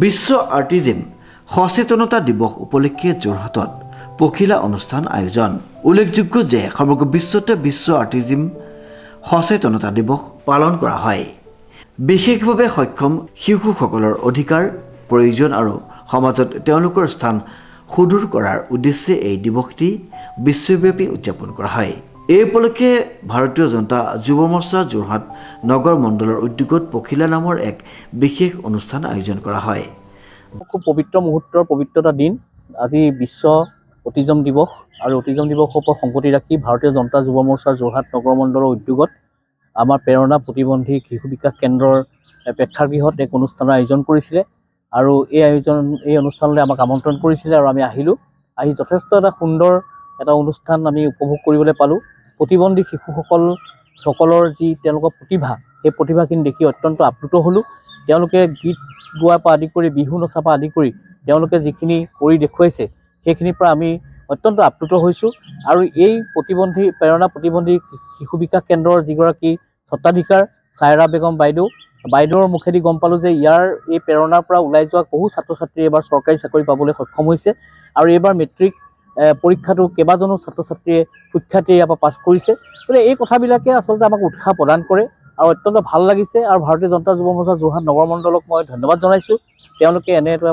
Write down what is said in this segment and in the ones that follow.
বিশ্ব আৰ্টিজিম সচেতনতা দিৱস উপলক্ষে যোৰহাটত পখিলা অনুষ্ঠান আয়োজন। উল্লেখযোগ্য যে সমগ্ৰ বিশ্বতে বিশ্ব আৰ্টিজিম সচেতনতা দিৱস পালন কৰা হয়। বিশেষভাৱে সক্ষম শিশুসকলৰ অধিকাৰ প্ৰয়োজন আৰু সমাজত তেওঁলোকৰ স্থান সুদূৰ কৰাৰ উদ্দেশ্যে এই দিৱসটি বিশ্বব্যাপী উদযাপন কৰা হয়। এই উপলক্ষে ভাৰতীয় জনতা যুৱ মৰ্চা যোৰহাট নগৰ মণ্ডলৰ উদ্যোগত পখিলা নামৰ এক বিশেষ অনুষ্ঠান আয়োজন কৰা হয়। খুব পবিত্ৰ মুহূৰ্তৰ পবিত্ৰতা দিন আজি বিশ্ব অটিজম দিৱস আৰু অটিজম দিৱসৰ ওপৰত সংগতি ৰাখি ভাৰতীয় জনতা যুৱ মৰ্চা যোৰহাট নগৰ মণ্ডলৰ উদ্যোগত আমাৰ প্ৰেৰণা প্ৰতিবন্ধী শিশু বিকাশ কেন্দ্ৰৰ প্ৰেক্ষাগৃহত এক অনুষ্ঠানৰ আয়োজন কৰিছিলে আৰু এই অনুষ্ঠানলৈ আমাক আমন্ত্ৰণ কৰিছিলে আৰু আমি আহিলোঁ। আহি যথেষ্ট এটা সুন্দৰ এটা অনুষ্ঠান আমি উপভোগ কৰিবলৈ পালোঁ। প্ৰতিবন্ধী শিশুসকলৰ যি তেওঁলোকৰ প্ৰতিভা, সেই প্ৰতিভাখিনি দেখি অত্যন্ত আপ্লুত হ'লোঁ। তেওঁলোকে গীত গোৱাৰ পৰা আদি কৰি বিহু নচাৰ পৰা আদি কৰি তেওঁলোকে যিখিনি কৰি দেখুৱাইছে সেইখিনিৰ পৰা আমি অত্যন্ত আপ্লুত হৈছোঁ। আৰু এই প্ৰেৰণা প্ৰতিবন্ধী শিশু বিকাশ কেন্দ্ৰৰ যিগৰাকী স্বত্বাধিকাৰ চাইৰা বেগম বাইদেউৰ মুখেদি গম পালোঁ যে এই প্ৰেৰণাৰ পৰা ওলাই যোৱা বহু ছাত্ৰ ছাত্ৰীয়ে এইবাৰ চৰকাৰী চাকৰি পাবলৈ সক্ষম হৈছে আৰু এইবাৰ মেট্ৰিক পৰীক্ষাটো কেইবাজনো ছাত্ৰ ছাত্ৰীয়ে সুখ্যাতিৰে ইয়াৰ পৰা পাছ কৰিছে। গতিকে এই কথাবিলাকে আচলতে আমাক উৎসাহ প্ৰদান কৰে আৰু অত্যন্ত ভাল লাগিছে। আৰু ভাৰতীয় জনতা যুৱ মৰ্চা যোৰহাট নগৰ মণ্ডলক মই ধন্যবাদ জনাইছোঁ, তেওঁলোকে এনে এটা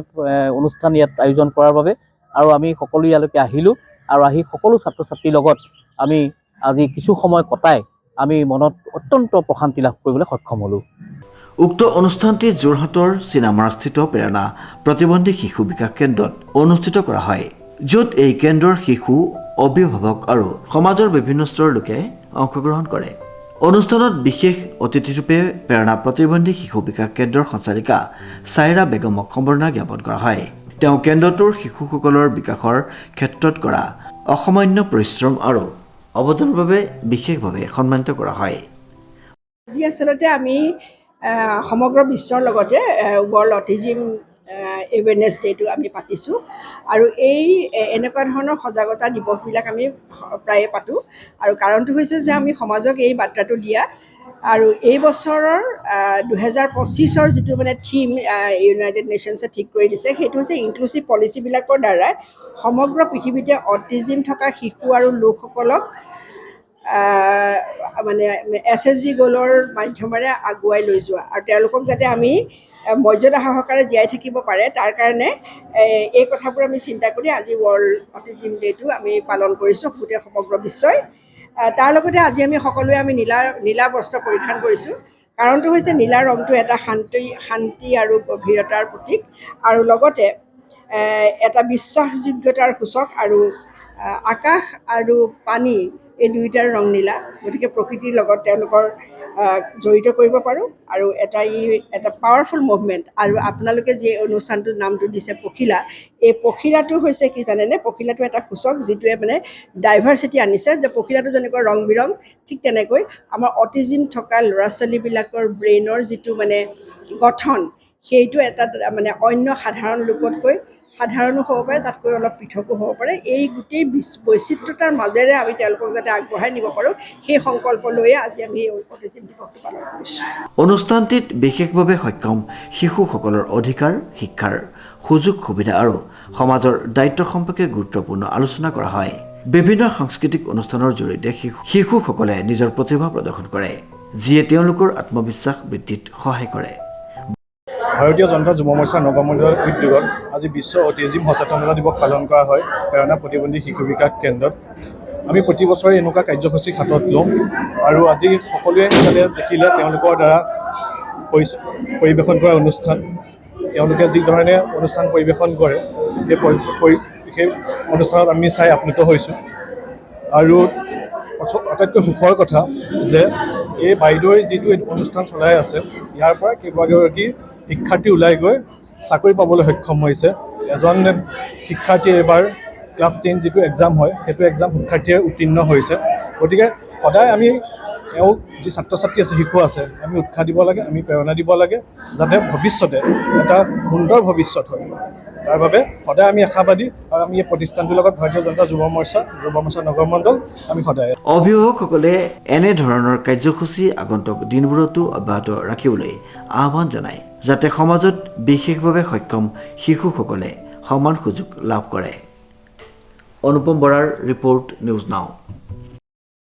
অনুষ্ঠান ইয়াত আয়োজন কৰাৰ বাবে। আৰু আমি সকলো ইয়ালৈকে আহিলোঁ আৰু আহি সকলো ছাত্ৰ ছাত্ৰীৰ লগত আমি আজি কিছু সময় কটাই আমি মনত অত্যন্ত প্ৰশান্তি লাভ কৰিবলৈ সক্ষম হ'লোঁ। উক্ত অনুষ্ঠানটি যোৰহাটৰ চিনামাৰাস্থিত প্ৰেৰণা প্ৰতিবন্ধী শিশু বিকাশ কেন্দ্ৰত অনুষ্ঠিত কৰা হয়, য'ত এই কেন্দ্ৰৰ শিশু, অভিভাৱক আৰু সমাজৰ বিভিন্ন স্তৰৰ লোকে অংশগ্ৰহণ কৰে। অনুষ্ঠানত বিশেষ অতিথিৰূপে প্ৰেৰণা প্ৰতিবন্ধী শিশু বিকাশ কেন্দ্ৰৰ সঞ্চালিকা চাইৰা বেগমক সম্বৰ্ধনা জ্ঞাপন কৰা হয়। তেওঁ কেন্দ্ৰটোৰ শিশুসকলৰ বিকাশৰ ক্ষেত্ৰত কৰা অসামান্য পৰিশ্ৰম আৰু অৱদানৰ বাবে বিশেষভাৱে সন্মানিত কৰা হয়। আজি আচলতে আমি সমগ্ৰ বিশ্বৰ লগতে ৱৰ্ল্ড অটিজিম এৱেৰনেছ ডে'টো আমি পাতিছোঁ আৰু এনেকুৱা ধৰণৰ সজাগতা দিৱসবিলাক আমি প্ৰায়ে পাতোঁ। আৰু কাৰণটো হৈছে যে আমি সমাজক এই বাৰ্তাটো দিয়া আৰু এই বছৰৰ 2025 যিটো থিম ইউনাইটেড নেশ্যনছে ঠিক কৰি দিছে, সেইটো হৈছে ইনক্লুচিভ পলিচিবিলাকৰ দ্বাৰাই সমগ্ৰ পৃথিৱীতে অটিজিম থকা শিশু আৰু লোকসকলক SSG গ'লৰ মাধ্যমেৰে আগুৱাই লৈ যোৱা আৰু তেওঁলোকক যাতে আমি মৰ্যাদা সহকাৰে জীয়াই থাকিব পাৰে, তাৰ কাৰণে এই কথাবোৰ আমি চিন্তা কৰি আজি ৱৰ্ল্ড অটিজিম ডে'টো আমি পালন কৰিছোঁ গোটেই সমগ্ৰ বিশ্বই। তাৰ লগতে আজি আমি সকলোৱে নীলা বস্ত্ৰ পৰিধান কৰিছোঁ। কাৰণটো হৈছে নীলা ৰংটো এটা শান্তি আৰু গভীৰতাৰ প্ৰতীক আৰু লগতে এটা বিশ্বাসযোগ্যতাৰ সূচক। আৰু আকাশ আৰু পানী এই দুয়োটাৰ ৰং নীলা, গতিকে প্ৰকৃতিৰ লগত তেওঁলোকৰ জড়িত কৰিব পাৰোঁ আৰু এটা পাৱাৰফুল মুভমেণ্ট। আৰু আপোনালোকে যি অনুষ্ঠানটোৰ নামটো দিছে পখিলা, এই পখিলাটো হৈছে কি জানেনে? পখিলাটো এটা সূচক যিটোৱে ডাইভাৰ্চিটি আনিছে। যে পখিলাটো যেনেকৈ ৰং বিৰং, ঠিক তেনেকৈ আমাৰ অটিজিম থকা ল'ৰা ছোৱালীবিলাকৰ ব্ৰেইনৰ যিটো গঠন, সেইটো এটা অন্য সাধাৰণ লোকতকৈ সাধাৰণো হ'ব পাৰে, তাতকৈ অলপ পৃথকো হ'ব পাৰে। এই গোটেই বৈচিত্ৰতাৰ মাজেৰে আমি তেওঁলোকক যাতে আগবঢ়াই নিব পাৰোঁ, সেই সংকল্প লৈয়ে আজি আমি অটিজিম দিৱসটো পালন কৰিছোঁ। অনুষ্ঠানটিত বিশেষভাৱে সক্ষম শিশুসকলৰ অধিকাৰ, শিক্ষাৰ সুযোগ সুবিধা আৰু সমাজৰ দায়িত্ব সম্পৰ্কে গুৰুত্বপূৰ্ণ আলোচনা কৰা হয়। বিভিন্ন সাংস্কৃতিক অনুষ্ঠানৰ জৰিয়তে শিশুসকলে নিজৰ প্ৰতিভা প্ৰদৰ্শন কৰে, যিয়ে তেওঁলোকৰ আত্মবিশ্বাস বৃদ্ধিত সহায় কৰে। ভাৰতীয় জনতা যুৱ মৰ্চা নগৰ মণ্ডলৰ উদ্যোগত আজি বিশ্ব অটিজিম সচেতনতা দিৱস পালন কৰা হয় প্ৰেৰণা প্ৰতিবন্ধী শিশু বিকাশ কেন্দ্ৰত। আমি প্ৰতি বছৰে এনেকুৱা কাৰ্যসূচী হাতত লওঁ আৰু আজি সকলোৱে দেখিলে তেওঁলোকৰ দ্বাৰা পৰিৱেশন কৰা অনুষ্ঠান, তেওঁলোকে যিধৰণে অনুষ্ঠান পৰিৱেশন কৰে সেই অনুষ্ঠানত আমি চাই আপ্লুত হৈছোঁ। আৰু আটাইতকৈ সুখৰ কথা যে এই বাইদেৱে যিটো অনুষ্ঠান চলাই আছে, ইয়াৰ পৰা কেইবাগৰাকী শিক্ষাৰ্থী ওলাই গৈ চাকৰি পাবলৈ সক্ষম হৈছে। এজন শিক্ষাৰ্থীয়ে এইবাৰ ক্লাছ 10 যিটো এক্সাম হয়, সেইটো এক্সাম শিক্ষাৰ্থীয়ে উত্তীৰ্ণ হৈছে। গতিকে সদায় আমি যি ছাত্ৰ ছাত্ৰী আছে, শিশু আছে, আমি উৎসাহ দিব লাগে, আমি প্ৰেৰণা দিব লাগে, যাতে ভৱিষ্যতে এটা সুন্দৰ ভৱিষ্যত হয়। তাৰ বাবে সদায় আমি আশাবাদী আৰু আমি এই প্ৰতিষ্ঠানটোৰ লগত ভাৰতীয় জনতা যুৱ মৰ্চা নগৰ মণ্ডল আমি সদায়। অভিভাৱকসকলে এনেধৰণৰ কাৰ্যসূচী আগন্তুক দিনবোৰতো অব্যাহত ৰাখিবলৈ আহ্বান জনায়। যাতে সমাজত বিশেষভাৱে সক্ষম শিশুসকলে সমান সুযোগ লাভ কৰে। অনুপম বৰাৰ ৰিপৰ্ট, নিউজ নাও।